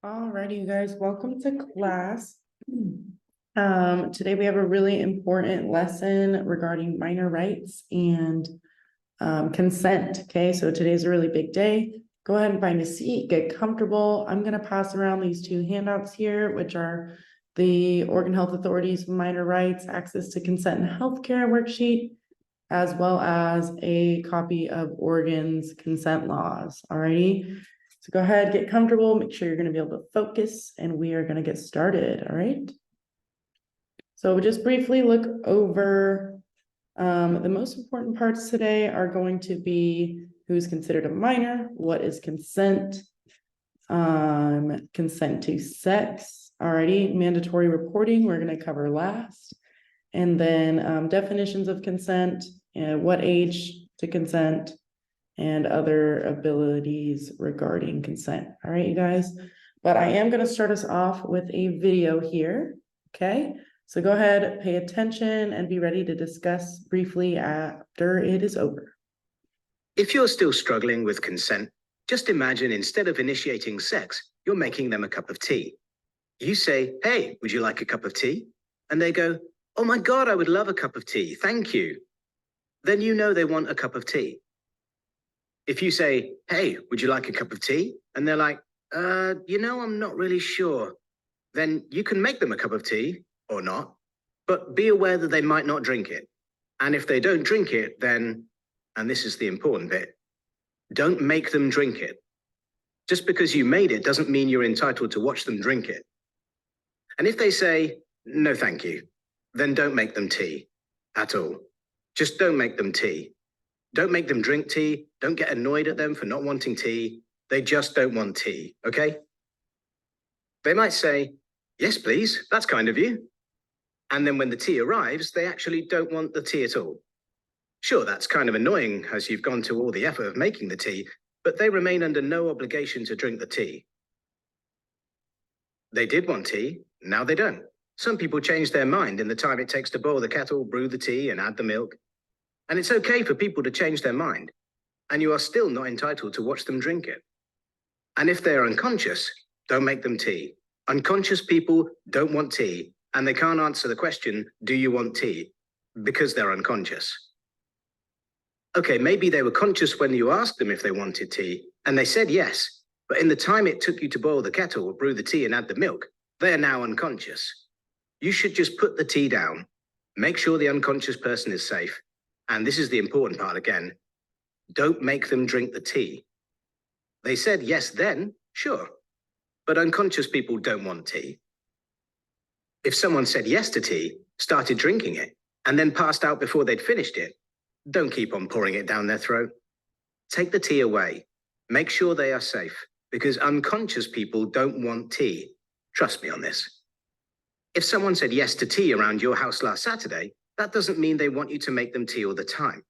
Alrighty, you guys, welcome to class. Today we have a really important lesson regarding minor rights and consent. Okay, so today's a really big day. Go ahead and find a seat, get comfortable. I'm going to pass around these two handouts here, which are the Oregon Health Authority's Minor Rights Access to Consent and Healthcare worksheet, as well as a copy of Oregon's consent laws. Alrighty. So go ahead, get comfortable, make sure you're going to be able to focus, and we are going to get started. All right. So just briefly look over the most important parts today are going to be who's considered a minor, what is consent, consent to sex. Alrighty, mandatory reporting we're going to cover last, and then definitions of consent, what age to consent, and other abilities regarding consent. All right, you guys. But I am going to start us off with a video here. Okay. So go ahead, pay attention, and be ready to discuss briefly after it is over. If you're still struggling with consent, just imagine instead of initiating sex, you're making them a cup of tea. You say, "Hey, would you like a cup of tea?" And they go, "Oh my God, I would love a cup of tea. Thank you." Then you know they want a cup of tea. If you say, "Hey, would you like a cup of tea?" And they're like, I'm not really sure. Then you can make them a cup of tea or not, but be aware that they might not drink it. And if they don't drink it, then, and this is the important bit, don't make them drink it. Just because you made it doesn't mean you're entitled to watch them drink it. And if they say, "No, thank you," then don't make them tea at all. Just don't make them tea. Don't make them drink tea. Don't get annoyed at them for not wanting tea. They just don't want tea, okay? They might say, "Yes, please, that's kind of you." And then when the tea arrives, they actually don't want the tea at all. Sure, that's kind of annoying as you've gone to all the effort of making the tea, but they remain under no obligation to drink the tea. They did want tea, now they don't. Some people change their mind in the time it takes to boil the kettle, brew the tea, and add the milk. And it's okay for people to change their mind, and you are still not entitled to watch them drink it. And if they're unconscious, don't make them tea. Unconscious people don't want tea, and they can't answer the question, "Do you want tea?" because they're unconscious. Okay, maybe they were conscious when you asked them if they wanted tea, and they said yes, but in the time it took you to boil the kettle or brew the tea and add the milk, they are now unconscious. You should just put the tea down, make sure the unconscious person is safe, and this is the important part again, don't make them drink the tea. They said yes then, sure, but unconscious people don't want tea. If someone said yes to tea, started drinking it, and then passed out before they'd finished it, don't keep on pouring it down their throat. Take the tea away. Make sure they are safe, because unconscious people don't want tea. Trust me on this. If someone said yes to tea around your house last Saturday, that doesn't mean they want you to make them tea all the time.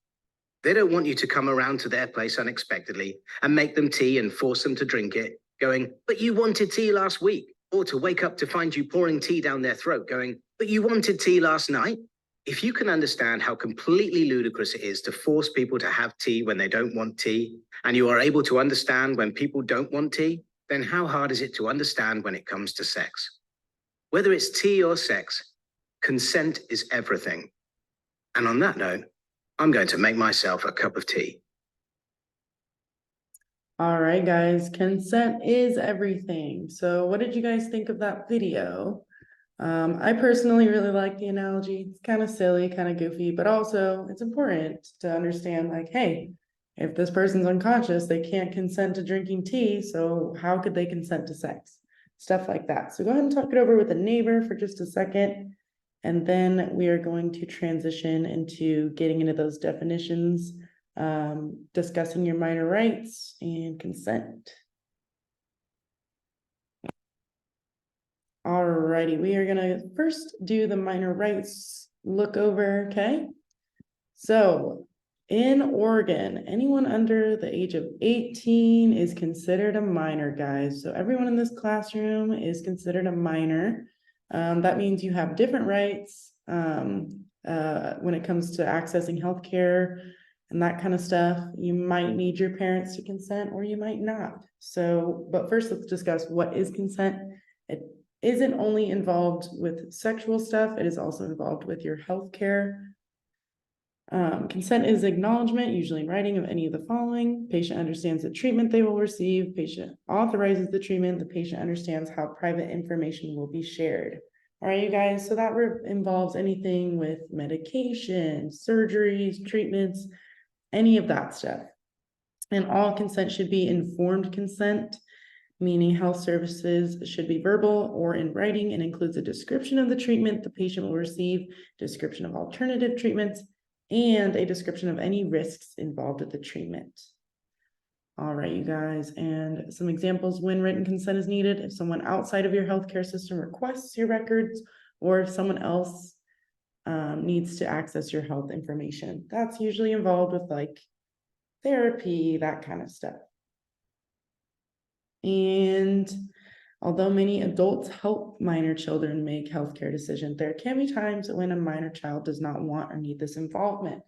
They don't want you to come around to their place unexpectedly and make them tea and force them to drink it, going, "But you wanted tea last week," or to wake up to find you pouring tea down their throat, going, "But you wanted tea last night." If you can understand how completely ludicrous it is to force people to have tea when they don't want tea, and you are able to understand when people don't want tea, then how hard is it to understand when it comes to sex? Whether it's tea or sex, consent is everything. And on that note, I'm going to make myself a cup of tea. All right, guys, consent is everything. So what did you guys think of that video? I personally really like the analogy. It's kind of silly, kind of goofy, but also it's important to understand like, hey, if this person's unconscious, they can't consent to drinking tea. So how could they consent to sex? Stuff like that. So go ahead and talk it over with a neighbor for just a second. And then we are going to transition into getting into those definitions, discussing your minor rights and consent. Alrighty, we are gonna first do the minor rights look over, okay? So in Oregon, anyone under the age of 18 is considered a minor, guys. So everyone in this classroom is considered a minor. That means you have different rights when it comes to accessing healthcare and that kind of stuff. You might need your parents to consent or you might not. So, but first let's discuss what is consent. It isn't only involved with sexual stuff, it is also involved with your healthcare. Consent is acknowledgement, usually in writing, of any of the following. Patient understands the treatment they will receive. Patient authorizes the treatment. The patient understands how private information will be shared. All right, you guys, so that involves anything with medication, surgeries, treatments, any of that stuff. And all consent should be informed consent, meaning health services should be verbal or in writing and includes a description of the treatment the patient will receive, description of alternative treatments, and a description of any risks involved with the treatment. All right, you guys, and some examples when written consent is needed: if someone outside of your healthcare system requests your records, or if someone else needs to access your health information. That's usually involved with like therapy, that kind of stuff. And although many adults help minor children make healthcare decisions, there can be times when a minor child does not want or need this involvement.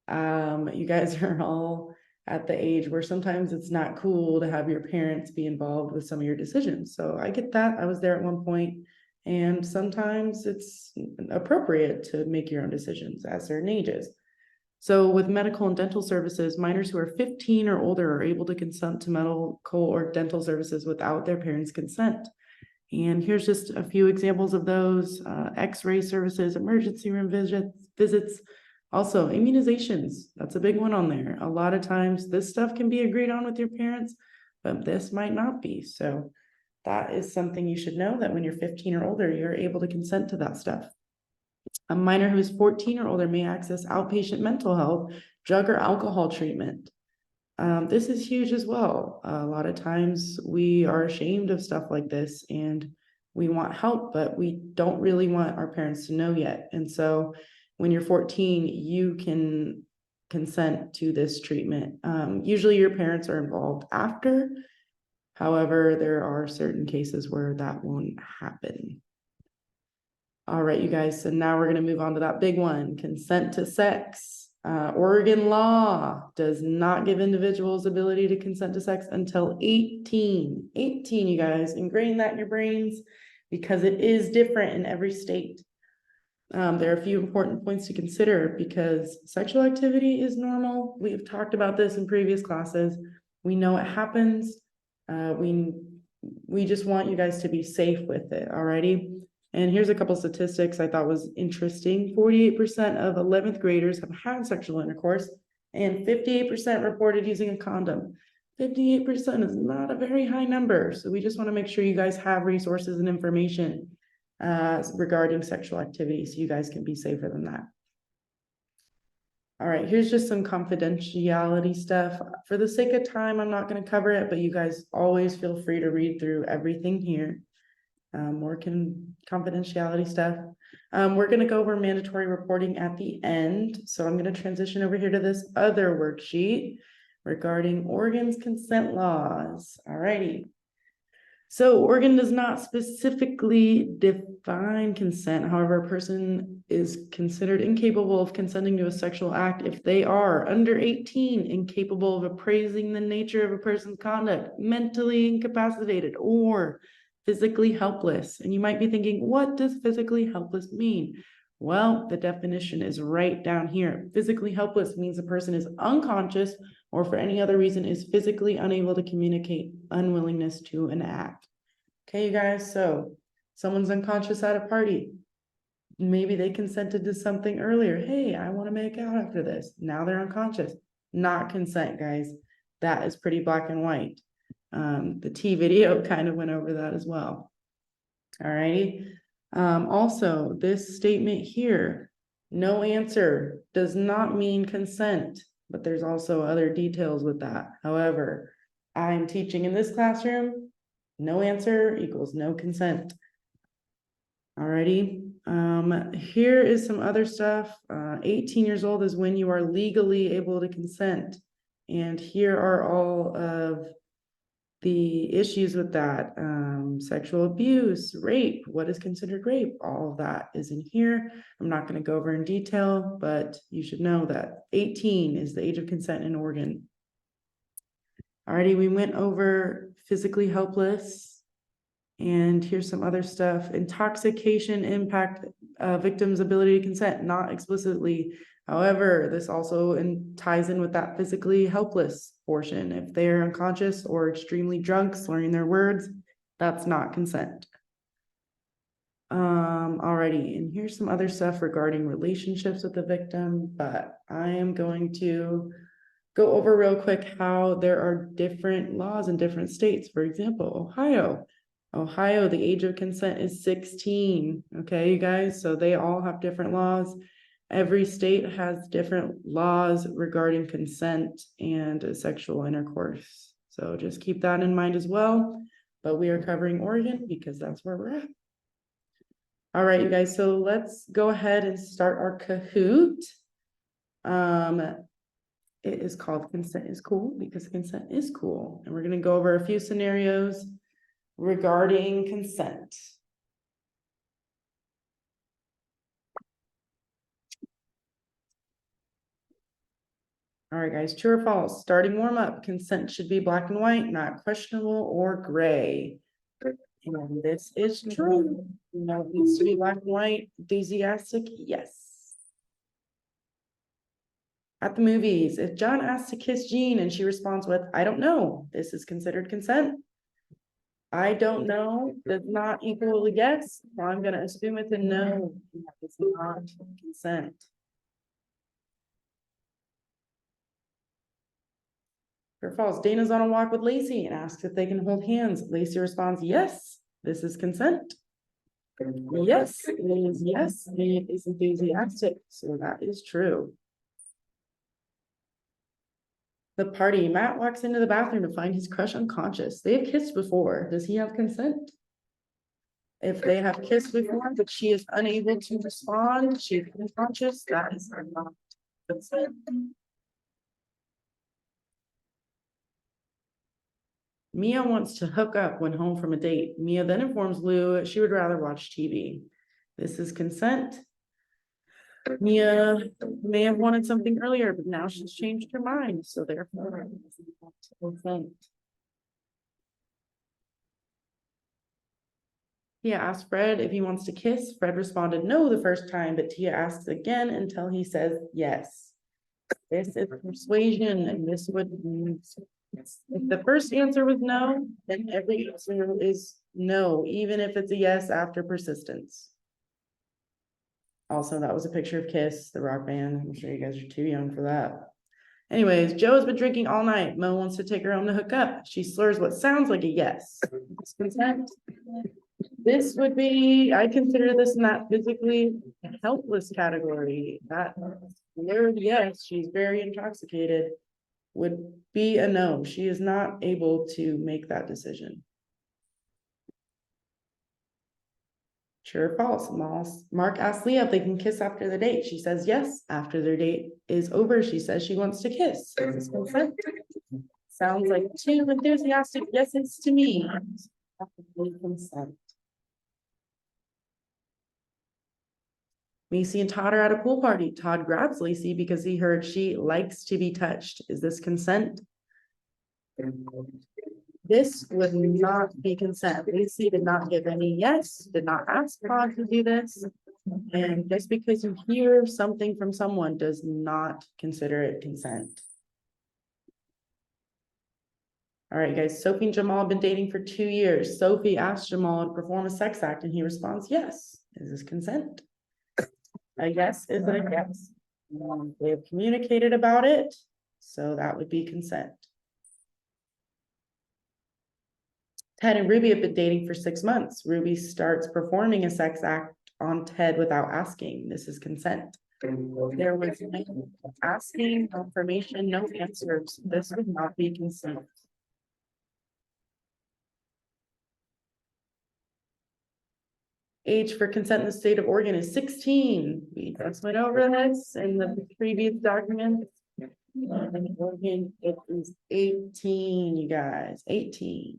You guys are all at the age where sometimes it's not cool to have your parents be involved with some of your decisions. So I get that. I was there at one point, and sometimes it's appropriate to make your own decisions at certain ages. So with medical and dental services, minors who are 15 or older are able to consent to medical or dental services without their parents' consent. And here's just a few examples of those: X-ray services, emergency room visits, also immunizations. That's a big one on there. A lot of times this stuff can be agreed on with your parents, but this might not be. So that is something you should know, that when you're 15 or older, you're able to consent to that stuff. A minor who is 14 or older may access outpatient mental health, drug or alcohol treatment. This is huge as well. A lot of times we are ashamed of stuff like this and we want help, but we don't really want our parents to know yet. And so when you're 14, you can consent to this treatment. Usually your parents are involved after. However, there are certain cases where that won't happen. All right, you guys, so now we're going to move on to that big one: consent to sex. Oregon law does not give individuals ability to consent to sex until 18. 18, you guys, ingrain that in your brains because it is different in every state. There are a few important points to consider because sexual activity is normal. We've talked about this in previous classes. We know it happens. We just want you guys to be safe with it, alrighty? And here's a couple statistics I thought was interesting. 48% of 11th graders have had sexual intercourse, and 58% reported using a condom. 58% is not a very high number. So we just want to make sure you guys have resources and information regarding sexual activity so you guys can be safer than that. All right, here's just some confidentiality stuff. For the sake of time, I'm not going to cover it, but you guys always feel free to read through everything here. More confidentiality stuff. We're going to go over mandatory reporting at the end. So I'm going to transition over here to this other worksheet regarding Oregon's consent laws. All righty. So Oregon does not specifically define consent. However, a person is considered incapable of consenting to a sexual act if they are under 18, incapable of appraising the nature of a person's conduct, mentally incapacitated, or physically helpless. And you might be thinking, what does physically helpless mean? Well, the definition is right down here. Physically helpless means a person is unconscious or for any other reason is physically unable to communicate unwillingness to an act. Okay, you guys, so someone's unconscious at a party. Maybe they consented to something earlier. Hey, I want to make out after this. Now they're unconscious. Not consent, guys. That is pretty black and white. The T video kind of went over that as well. All righty. Also, this statement here, no answer, does not mean consent, but there's also other details with that. However, I'm teaching in this classroom, no answer equals no consent. All righty. Here is some other stuff. 18 years old is when you are legally able to consent. And here are all of the issues with that, sexual abuse, rape, what is considered rape, all of that is in here. I'm not going to go over in detail, but you should know that 18 is the age of consent in Oregon. Alrighty, we went over physically helpless. And here's some other stuff. Intoxication impact victim's ability to consent, not explicitly. However, this also ties in with that physically helpless portion. If they're unconscious or extremely drunk, slurring their words, that's not consent. Alrighty, and here's some other stuff regarding relationships with the victim, but I am going to go over real quick how there are different laws in different states. For example, Ohio, the age of consent is 16. Okay, you guys, so they all have different laws. Every state has different laws regarding consent and sexual intercourse. So just keep that in mind as well. But we are covering Oregon because that's where we're at. All right, you guys, so let's go ahead and start our Kahoot. It is called Consent is Cool because consent is cool. And we're going to go over a few scenarios regarding consent. All right, guys, true or false? Starting warm up, consent should be black and white, not questionable or gray. And this is true. You know, it needs to be black and white. Enthusiastic, yes. At the movies, if John asks to kiss Jean and she responds with, I don't know, this is considered consent. I don't know does not equal a yes, so I'm going to assume it's a no. It's not consent. True or false? Dana's on a walk with Lacey and asks if they can hold hands. Lacey responds, yes, this is consent. Yes, it is yes, and it is enthusiastic, so that is true. The party, Matt walks into the bathroom to find his crush unconscious. They have kissed before. Does he have consent? If they have kissed before, but she is unable to respond, she's unconscious, that is not consent. Mia wants to hook up when home from a date. Mia then informs Lou she would rather watch TV. This is consent. Mia may have wanted something earlier, but now she's changed her mind, so therefore consent. Tia asked Fred if he wants to kiss. Fred responded no the first time, but Tia asks again until he says yes. This is persuasion, and this would if the first answer was no, then every answer is no, even if it's a yes after persistence. Also, that was a picture of Kiss, the rock band. I'm sure you guys are too young for that. Anyways, Joe has been drinking all night. Mo wants to take her home to hook up. She slurs what sounds like a yes. Consent. This would be, I consider this not physically helpless category. That slurred yes, she's very intoxicated, would be a no. She is not able to make that decision. True or false? Mark asks Leah if they can kiss after the date. She says yes. After their date is over, she says she wants to kiss. Is this consent? Sounds like two enthusiastic yeses to me. Consent. Macy and Todd are at a pool party. Todd grabs Lacey because he heard she likes to be touched. Is this consent? This would not be consent. Lacey did not give any yes, did not ask Todd to do this. And just because you hear something from someone does not consider it consent. All right, guys, Sophie and Jamal have been dating for 2 years. Sophie asked Jamal to perform a sex act and he responds, yes. Is this consent? A yes is a yes. They have communicated about it, so that would be consent. Ted and Ruby have been dating for 6 months. Ruby starts performing a sex act on Ted without asking. This is consent. There was no asking, confirmation, no answers. This would not be consent. Age for consent in the state of Oregon is 16. We just went over this in the previous document. It is 18, you guys, 18.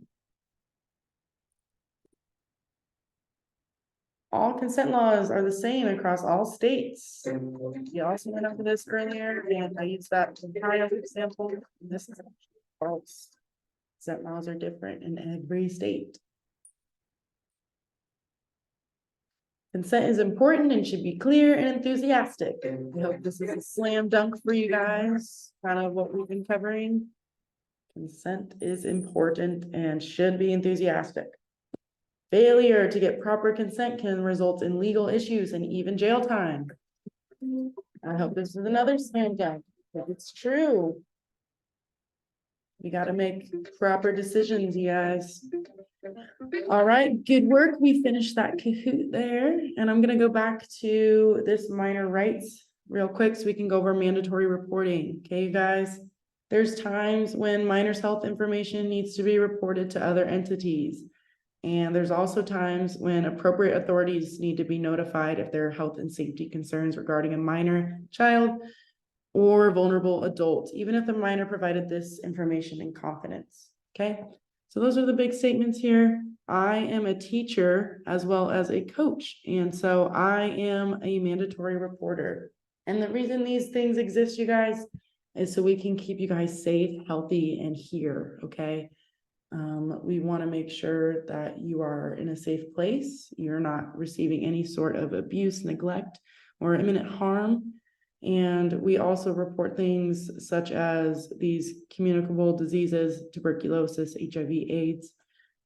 All consent laws are the same across all states. You also went over this earlier, and I used that Ohio example. This is false. Consent laws are different in every state. Consent is important and should be clear and enthusiastic. I hope this is a slam dunk for you guys, kind of what we've been covering. Consent is important and should be enthusiastic. Failure to get proper consent can result in legal issues and even jail time. I hope this is another slam dunk, but it's true. We got to make proper decisions, you guys. All right, good work. We finished that Kahoot there, and I'm going to go back to this minor rights real quick so we can go over mandatory reporting. Okay, you guys, there's times when minors' health information needs to be reported to other entities. And there's also times when appropriate authorities need to be notified if there are health and safety concerns regarding a minor child or vulnerable adult, even if the minor provided this information in confidence. Okay, so those are the big statements here. I am a teacher as well as a coach, and so I am a mandatory reporter. And the reason these things exist, you guys, is so we can keep you guys safe, healthy, and here. Okay. We want to make sure that you are in a safe place. You're not receiving any sort of abuse, neglect, or imminent harm. And we also report things such as these communicable diseases, tuberculosis, HIV, AIDS.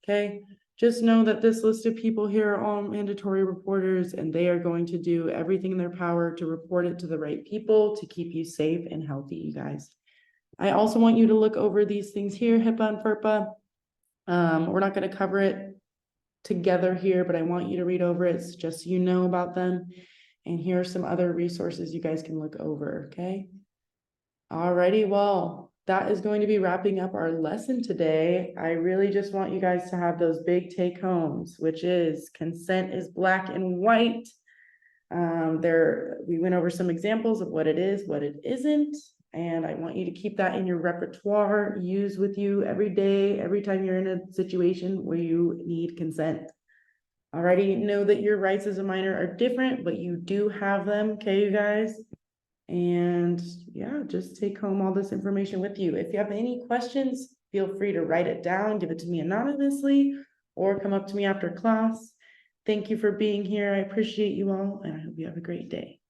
Okay, just know that this list of people here are all mandatory reporters, and they are going to do everything in their power to report it to the right people to keep you safe and healthy, you guys. I also want you to look over these things here, HIPAA and FERPA. We're not going to cover it together here, but I want you to read over it just so you know about them. And here are some other resources you guys can look over, okay? Alrighty, well, that is going to be wrapping up our lesson today. I really just want you guys to have those big take homes, which is consent is black and white. We went over some examples of what it is, what it isn't. And I want you to keep that in your repertoire, use with you every day, every time you're in a situation where you need consent. Alrighty, know that your rights as a minor are different, but you do have them, okay, you guys? And yeah, just take home all this information with you. If you have any questions, feel free to write it down, give it to me anonymously, or come up to me after class. Thank you for being here. I appreciate you all, and I hope you have a great day.